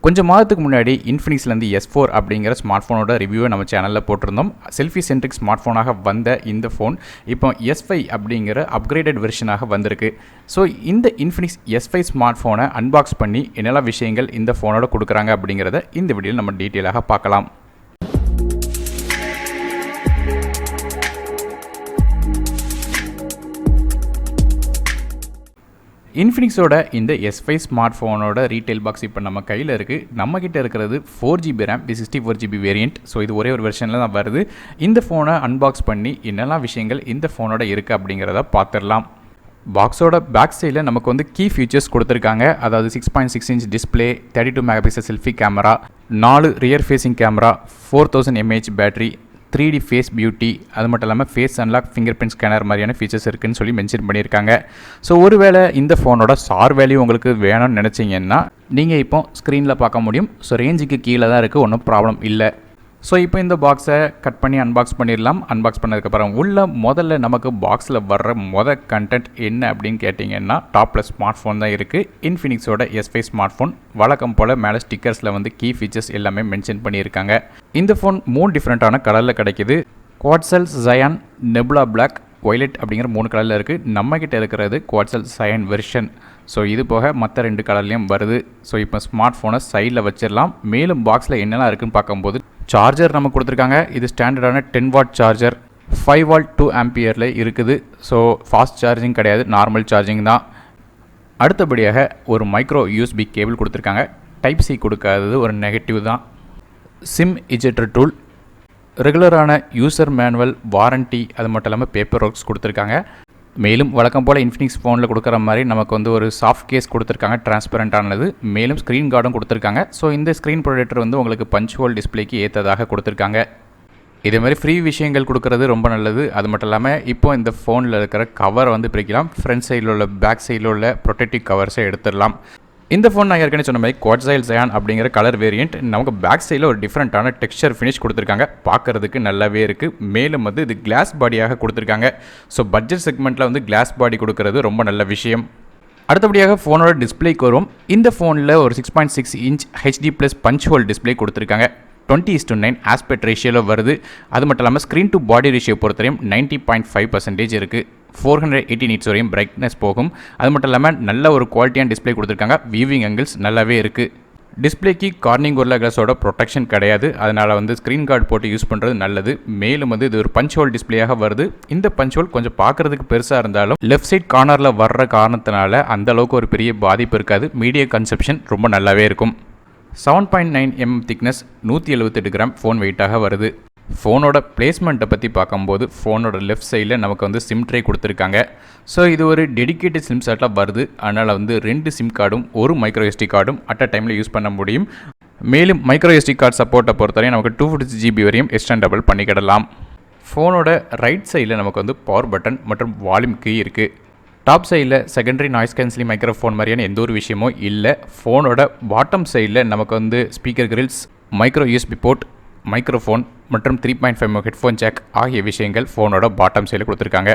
கொஞ்சம் மாதத்துக்கு முன்னாடி இன்ஃபினிக்ஸ்லேருந்து S4 அப்படிங்கிற ஸ்மார்ட் ஃபோனோட ரிவ்யூவை நம்ம சேனலில் போட்டிருந்தோம். செல்ஃபி சென்ட்ரிக் ஸ்மார்ட் ஃபோனாக வந்த இந்த ஃபோன் இப்போ S5 அப்படிங்கிற அப்கிரேடட் வெர்ஷனாக வந்திருக்கு. ஸோ இந்த இன்ஃபினிக்ஸ் S5 ஸ்மார்ட் ஃபோனை அன்பாக்ஸ் பண்ணி என்னெல்லாம் விஷயங்கள் இந்த ஃபோனோட கொடுக்குறாங்க அப்படிங்கிறத இந்த வீடியோவில் நம்ம டீட்டெயிலாக பார்க்கலாம். இன்ஃபினிக்ஸோட இந்த S5 ஸ்மார்ட் ஃபோனோட ரீட்டைல் பாக்ஸ் இப்போ நம்ம கையில் இருக்குது. நம்மக்கிட்ட இருக்கிறது 4GB RAM 64GB variant. So இது ஒரே ஒரு வெர்ஷனில் தான் வருது. இந்த ஃபோனை அன்பாக்ஸ் பண்ணி என்னெல்லாம் விஷயங்கள் இந்த ஃபோனோட இருக்குது அப்படிங்கிறத பார்த்துடலாம். பாக்ஸோட பேக் சைடில் நமக்கு வந்து கீ ஃபீச்சர்ஸ் கொடுத்துருக்காங்க. அதாவது 6.6 inch display, 32 megapixel selfie camera, 4 rear facing camera, 4000 mAh battery, 3D face beauty, அது மட்டும் இல்லாமல் face unlock, fingerprint scanner மாதிரியான ஃபீச்சர்ஸ் இருக்குதுன்னு சொல்லி மென்ஷன் பண்ணியிருக்காங்க. ஸோ ஒருவேளை இந்த ஃபோனோட சார் வேல்யூ உங்களுக்கு வேணும்னு நினச்சிங்கன்னா நீங்கள் இப்போ ஸ்க்ரீனில் பார்க்க முடியும். ஸோ ரேஞ்சுக்கு கீழே தான் இருக்குது, ஒன்றும் ப்ராப்ளம் இல்லை. ஸோ இப்போ இந்த பாக்ஸை கட் பண்ணி அன்பாக்ஸ் பண்ணிடலாம். அன்பாக்ஸ் பண்ணதுக்கப்புறம் முதல்ல நமக்கு பாக்ஸில் வர்ற கண்டென்ட் என்ன அப்படின்னு கேட்டிங்கன்னா டாப்பில் ஸ்மார்ட் ஃபோன் தான் இருக்குது. இன்ஃபினிக்ஸோட S5 ஸ்மார்ட் ஃபோன் வழக்கம் போல் மேலே ஸ்டிக்கர்ஸில் வந்து கீ ஃபீச்சர்ஸ் எல்லாமே மென்ஷன் பண்ணியிருக்காங்க. இந்த ஃபோன் 3 டிஃப்ரெண்ட்டான கலரில் கிடைக்கிது. குவாட்சல், சயான், நெபுலா பிளாக், ஒய்லெட் அப்படிங்கிற 3 கலரில் இருக்குது. நம்மக்கிட்ட இருக்கிறது குவாட்சல் சயன் வெர்ஷன். ஸோ இது போக மற்ற 2 கலர்லேயும் வருது. ஸோ இப்போ ஸ்மார்ட் ஃபோனை சைடில் வச்சிடலாம். மேலும் பாக்ஸில் என்னெல்லாம் இருக்குதுன்னு பார்க்கும்போது சார்ஜர் நம்ம கொடுத்துருக்காங்க. இது ஸ்டாண்டர்டான 10 வாட் சார்ஜர், 5 வாட் 2 ஆம்பியரில் இருக்குது. ஸோ ஃபாஸ்ட் சார்ஜிங் கிடையாது, நார்மல் சார்ஜிங் தான். அடுத்தபடியாக ஒரு மைக்ரோ USB கேபிள் கொடுத்துருக்காங்க. டைப் சி கொடுக்காதது ஒரு நெகட்டிவ் தான். சிம் இஜெக்டர் டூல், ரெகுலரான யூசர் மேனுவல், வாரண்ட்டி, அது மட்டும் இல்லாமல் பேப்பர் ஒர்க்ஸ் கொடுத்துருக்காங்க. மேலும் வழக்கம் போல் இன்ஃபினிக்ஸ் ஃபோனில் கொடுக்குற மாதிரி நமக்கு வந்து ஒரு சாஃப்ட் கேஸ் கொடுத்துருக்காங்க, டிரான்ஸ்பரண்டானது. மேலும் ஸ்க்ரீன் கார்டும் கொடுத்துருக்காங்க. ஸோ இந்த ஸ்க்ரீன் ப்ரொடெக்டர் வந்து உங்களுக்கு பஞ்ச் ஹோல் டிஸ்பிளேக்கு ஏற்றதாக கொடுத்துருக்காங்க. இதே மாதிரி ஃப்ரீ விஷயங்கள் கொடுக்குறது ரொம்ப நல்லது. அது மட்டும் இல்லாமல் இப்போ இந்த ஃபோனில் இருக்கிற கவரை வந்து பிரிக்கலாம். ஃப்ரண்ட் சைடில் உள்ள, பேக் சைடில் உள்ள ப்ரொடெக்டிவ் கவர்ஸை எடுத்துடலாம். இந்த ஃபோன் நான் ஏற்கனவே சொன்ன மாதிரி குவாட்சல் சயான் அப்படிங்கிற கலர் வேரியண்ட். நமக்கு பேக் சைடில் ஒரு டிஃப்ரெண்ட்டான டெக்ஸ்சர் ஃபினிஷ் கொடுத்துருக்காங்க. பார்க்குறதுக்கு நல்லாவே இருக்குது. மேலும் வந்து இது கிளாஸ் பாடியாக கொடுத்துருக்காங்க. ஸோ பட்ஜெட் செக்மெண்ட்டில் வந்து கிளாஸ் பாடி கொடுக்கறது ரொம்ப நல்ல விஷயம். அடுத்தபடியாக ஃபோனோட டிஸ்பிளேக்கு வரும். இந்த ஃபோனில் ஒரு 6.6 inch HD+ punch hole display கொடுத்துருக்காங்க. 20:9 ஆஸ்பெக்ட் ரேஷியோவில் வருது. அது மட்டும் இல்லாமல் ஸ்க்ரீன் டு பாடி ரேஷியோ பொறுத்தவரையும் 90.5% இருக்குது. 480 nits வரையும் பிரைட்னஸ் போகும். அது மட்டும் இல்லாமல் நல்ல ஒரு குவாலிட்டியான டிஸ்பிளே கொடுத்துருக்காங்க. வியூவிங் ஆங்கிள்ஸ் நல்லாவே இருக்குது. டிஸ்பிளேக்கு கார்னிங் கோரில்லா கிளாஸோட ப்ரொடெக்ஷன் கிடையாது. அதனால் வந்து ஸ்க்ரீன் கார்டு போட்டு யூஸ் பண்ணுறது நல்லது. மேலும் வந்து இது ஒரு பஞ்ச் ஹோல் டிஸ்பிளேயாக வருது. இந்த பஞ்ச் ஹோல் கொஞ்சம் பார்க்குறதுக்கு பெருசாக இருந்தாலும் லெஃப்ட் சைட் கார்னரில் வர்ற காரணத்தினால அந்தளவுக்கு ஒரு பெரிய பாதிப்பு இருக்காது. மீடியா கன்சப்ஷன் ரொம்ப நல்லாவே இருக்கும். 7.9 mm திக்னஸ், 178 கிராம் ஃபோன் வெயிட்டாக வருது. ஃபோனோட பிளேஸ்மெண்ட்டை பற்றி பார்க்கும்போது ஃபோனோட லெஃப்ட் சைடில் நமக்கு வந்து சிம் ட்ரே கொடுத்துருக்காங்க. ஸோ இது ஒரு டெடிக்கேட்டட் சிம் செட்டாக வருது. அதனால் வந்து 2 சிம் கார்டும் ஒரு மைக்ரோ SD கார்டும் அட் அ டைமில் யூஸ் பண்ண முடியும். மேலும் மைக்ரோ SD கார்டு சப்போர்ட்டை பொறுத்தவரையும் நமக்கு 256GB வரையும் எக்ஸ்டெண்டபிள் பண்ணிக்கிடலாம். ஃபோனோட ரைட் சைடில் நமக்கு வந்து பவர் பட்டன் மற்றும் வால்யூம் கீ இருக்குது. டாப் சைடில் செகண்டரி நாய்ஸ் கேன்சலிங் மைக்ரோஃபோன் மாதிரியான எந்த ஒரு விஷயமும் இல்லை. ஃபோனோட பாட்டம் சைடில் நமக்கு வந்து speaker grills, micro USB port, microphone மற்றும் 3.5 ஹெட்ஃபோன் ஜாக் ஆகிய விஷயங்கள் ஃபோனோட பாட்டம் சைடில் கொடுத்துருக்காங்க.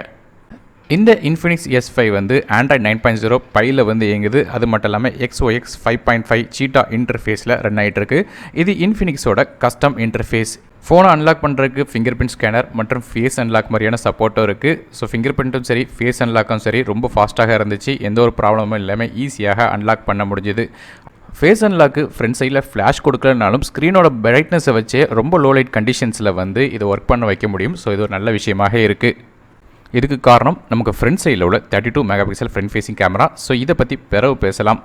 இந்த இன்ஃபினிக்ஸ் S5 வந்து Android 9.0 பையில் வந்து இயங்குது. அது மட்டும் இல்லாமல் XOX 5.5 சீட்டா இன்டர்ஃபேஸில் ரன் ஆகிட்டு இருக்கு. இது இன்ஃபினிக்ஸோட கஸ்டம் இன்டர்ஃபேஸ். ஃபோனை அன்லாக் பண்ணுறதுக்கு ஃபிங்கர் பிரிண்ட் ஸ்கேனர் மற்றும் ஃபேஸ் அன்லாக் மாதிரியான சப்போர்ட்டும் இருக்குது. ஸோ ஃபிங்கர் பிரிண்ட்டும் சரி, ஃபேஸ் அன்லாக்கும் சரி ரொம்ப ஃபாஸ்ட்டாக இருந்துச்சு. எந்த ஒரு ப்ராப்ளமும் இல்லாமல் ஈஸியாக அன்லாக் பண்ண முடிஞ்சுது. ஃபேஸ் அன்லாக்கு ஃப்ரண்ட் சைடில் ஃப்ளாஷ் கொடுக்கலனாலும் ஸ்க்ரீனோட பிரைட்னஸை வச்சே ரொம்ப லோ லைட் கண்டிஷன்ஸில் வந்து இதை ஒர்க் பண்ண வைக்க முடியும். ஸோ இது ஒரு நல்ல விஷயமாக இருக்குது. இதுக்கு காரணம் நமக்கு ஃப்ரண்ட் சைடில் உள்ள 32 megapixel front facing camera. So இதை பற்றி பிறகு பேசலாம்.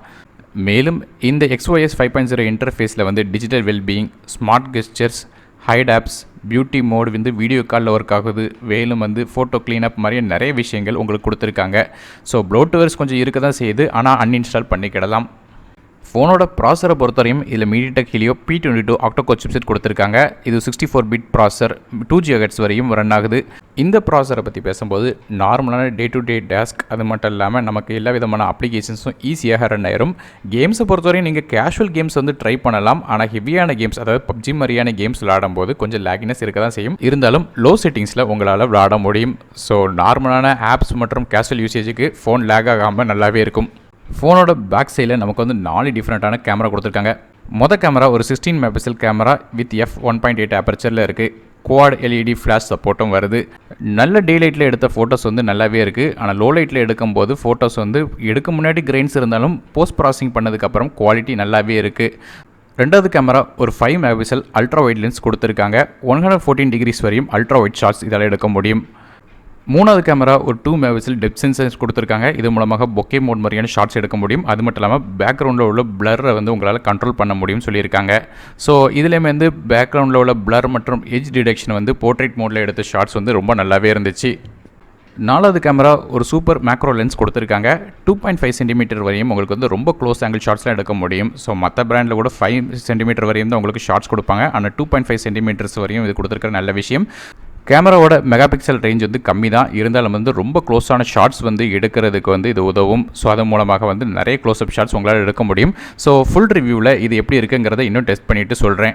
மேலும் இந்த XOS 5.0 இன்டர்ஃபேஸில் வந்து digital wellbeing, smart gestures, hide apps, beauty mode வந்து வீடியோ காலில் ஒர்க் ஆகுது. மேலும் வந்து ஃபோட்டோ க்ளீனப் மாதிரி நிறைய விஷயங்கள் உங்களுக்கு கொடுத்துருக்காங்க. ஸோ ப்ளோட்வேர்ஸ் கொஞ்சம் இருக்க தான் செய்யுது, ஆனால் அன்இன்ஸ்டால் பண்ணிக்கிடலாம். ஃபோனோட ப்ராசரை பொறுத்தவரையும் இதில் MediaTek helio P22 octa core chipset கொடுத்துருக்காங்க. இது 64-பிட் ப்ராசர், 2 GHz வரையும் ரன் ஆகுது. இந்த ப்ராசரை பற்றி பேசும்போது நார்மலான டே டு டே டாஸ்க், அது மட்டும் இல்லாமல் நமக்கு எல்லா விதமான அப்ளிகேஷன்ஸும் ஈஸியாக ரன் ஆயிரும். கேம்ஸை பொறுத்தவரையும் நீங்கள் கேஷுவல் கேம்ஸ் வந்து ட்ரை பண்ணலாம். ஆனால் ஹெவியான கேம்ஸ், அதாவது PUBG மாதிரியான கேம்ஸ் விளையாடும்போது கொஞ்சம் லேகினஸ் இருக்க தான் செய்யும். இருந்தாலும் லோ செட்டிங்ஸில் உங்களால் விளையாட முடியும். ஸோ நார்மலான ஆப்ஸ் மற்றும் கேஷுவல் யூசேஜுக்கு ஃபோன் லேக் ஆகாமல் நல்லாவே இருக்கும். ஃபோனோட பேக் சைடில் நமக்கு வந்து 4 டிஃப்ரெண்ட்டான கேமரா கொடுத்துருக்காங்க. மொதல் கேமரா ஒரு 16 மெகாபிக்சல் கேமரா வித் f1.8 ஆப்பர்ச்சரில் இருக்குது. குவாட் எல்இடி ஃப்ளாஷ் சப்போர்ட்டும் வருது. நல்ல டே லைட்டில் எடுத்த ஃபோட்டோஸ் வந்து நல்லாவே இருக்குது. ஆனால் லோ லைட்டில் எடுக்கும்போது ஃபோட்டோஸ் வந்து எடுக்க முன்னாடி கிரெயின்ஸ் இருந்தாலும் போஸ்ட் ப்ராசஸிங் பண்ணதுக்கப்புறம் குவாலிட்டி நல்லாவே இருக்குது. ரெண்டாவது கேமரா ஒரு 5 மெகாபிக்சல் அல்ட்ரா வைட் லென்ஸ் கொடுத்துருக்காங்க. 114 டிகிரிஸ் வரையும் அல்ட்ரா வைட் ஷாட்ஸ் இதால் எடுக்க முடியும். மூணாவது கேமரா ஒரு 2 மெகாபிக்சல் டெப்த் சென்சர்ஸ் கொடுத்துருக்காங்க. இது மூலமாக பொக்கே மோட் மாதிரியான ஷாட்ஸ் எடுக்க முடியும். அது மட்டும் இல்லாமல் பேக்ரவுண்டில் உள்ள பிளரை வந்து உங்களால் கண்ட்ரோல் பண்ண முடியும்னு சொல்லியிருக்காங்க. ஸோ இதுலேயுமே வந்து பேக்ரவுண்டில் உள்ள பிளர் மற்றும் எட்ஜ் டிடெக்ஷன் வந்து போர்ட்ரேட் மோடில் எடுத்த ஷாட்ஸ் வந்து ரொம்ப நல்லாவே இருந்துச்சு. நாலாவது கேமரா ஒரு சூப்பர் மேக்ரோ லென்ஸ் கொடுத்துருக்காங்க. 2.5 சென்டிமீட்டர் வரையும் உங்களுக்கு வந்து ரொம்ப க்ளோஸ் ஆங்கிள் ஷாட்ஸ்லாம் எடுக்க முடியும். ஸோ மற்ற பிராண்டில் கூட 5 சென்டிமீட்டர் வரையும் தான் உங்களுக்கு ஷாட்ஸ் கொடுப்பாங்க. ஆனால் 2.5 சென்டிமீட்டர்ஸ் வரையும் இது கொடுத்துருக்கிற நல்ல விஷயம். கேமராவோட மெகா பிக்சல் ரேஞ்ச் வந்து கம்மி தான், இருந்தாலும் வந்து ரொம்ப க்ளோஸான ஷாட்ஸ் வந்து எடுக்கிறதுக்கு வந்து இது உதவும். ஸோ அதன் மூலமாக வந்து நிறைய க்ளோஸ்அப் ஷாட்ஸ் உங்களால் எடுக்க முடியும். ஸோ ஃபுல் ரிவ்யூவில் இது எப்படி இருக்குங்கிறத இன்னும் டெஸ்ட் பண்ணிவிட்டு சொல்கிறேன்.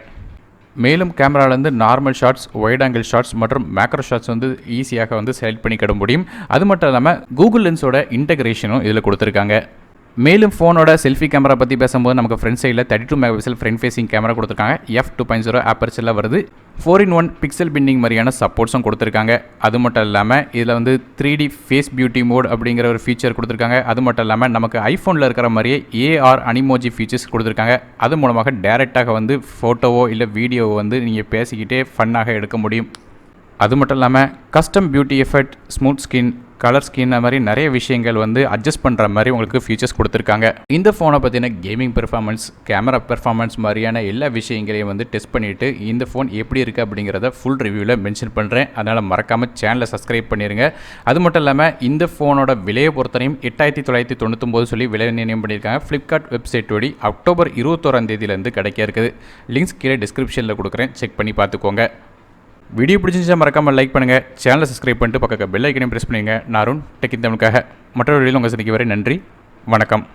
மேலும் கேமராலேருந்து normal shots, wide angle shots மற்றும் மேக்ரோ ஷாட்ஸ் வந்து ஈஸியாக வந்து செலக்ட் பண்ணிக்கிட முடியும். அது மட்டும் இல்லாமல் கூகுள் லென்ஸோட இன்டகிரேஷனும் இதில் கொடுத்துருக்காங்க. மேலும் ஃபோனோட செல்ஃபி கேமரா பற்றி பேசும்போது நமக்கு ஃப்ரண்ட் சைடில் 32 மெகாபிக்சல் ஃப்ரண்ட் ஃபேசிங் கேமரா கொடுத்துருக்காங்க. f2.0 ஆப்பர்ச்சரில் வருது. 4-in-1 பிக்சல் பிண்டிங் மாதிரியான சப்போர்ட்ஸும் கொடுத்துருக்காங்க. அது மட்டும் இல்லாமல் இதில் வந்து 3D ஃபேஸ் பியூட்டி மோட் அப்படிங்கிற ஒரு ஃபீச்சர் கொடுத்துருக்காங்க. அது மட்டும் இல்லாமல் நமக்கு ஐஃபோனில் இருக்கிற மாதிரியே AR அனிமோஜி ஃபீச்சர்ஸ் கொடுத்துருக்காங்க. அது மூலமாக டேரெக்டாக வந்து ஃபோட்டோவோ இல்லை வீடியோவோ வந்து நீங்கள் பேசிக்கிட்டே ஃபன்னாக எடுக்க முடியும். அது மட்டும் இல்லாமல் custom beauty effect, smooth skin, colour skin அது மாதிரி நிறைய விஷயங்கள் வந்து அட்ஜஸ்ட் பண்ணுற மாதிரி உங்களுக்கு ஃபீச்சர்ஸ் கொடுத்துருக்காங்க. இந்த ஃபோனை பற்றின கேமிங் பெர்ஃபார்மன்ஸ், கேமரா பெர்ஃபார்மன்ஸ் மாதிரியான எல்லா விஷயங்களையும் வந்து டெஸ்ட் பண்ணிவிட்டு இந்த ஃபோன் எப்படி இருக்குது அப்படிங்கிறத ஃபுல் ரிவ்யூவில் மென்ஷன் பண்ணுறேன். அதனால் மறக்காமல் சேனலை சப்ஸ்கிரைப் பண்ணிடுங்க. அது மட்டும் இல்லாமல் இந்த ஃபோனோட விலையை பொறுத்தனையும் 8999 சொல்லி விலை நிர்ணயம் பண்ணியிருக்காங்க. ஃப்ளிப்கார்ட் வெப்சைட் வழி அக்டோபர் 21ஆம் தேதியிலேருந்து கிடைக்க இருக்குது. லிங்க்ஸ் கீழே டிஸ்கிரிப்ஷனில் கொடுக்குறேன், செக் பண்ணி பார்த்துக்கோங்க. வீடியோ பிடிச்சிருந்தா மறக்காமல் லைக் பண்ணுங்கள், சேனலை சப்ஸ்கிரைப் பண்ணிட்டு பக்கத்தில் பெல் ஐக்கனையும் ப்ரெஸ் பண்ணுங்கள். நான் அருண் டெக் இன் தமிழுக்காக மற்றொரு வீடியோவில் உங்கள் சந்திக்க வரை நன்றி, வணக்கம்.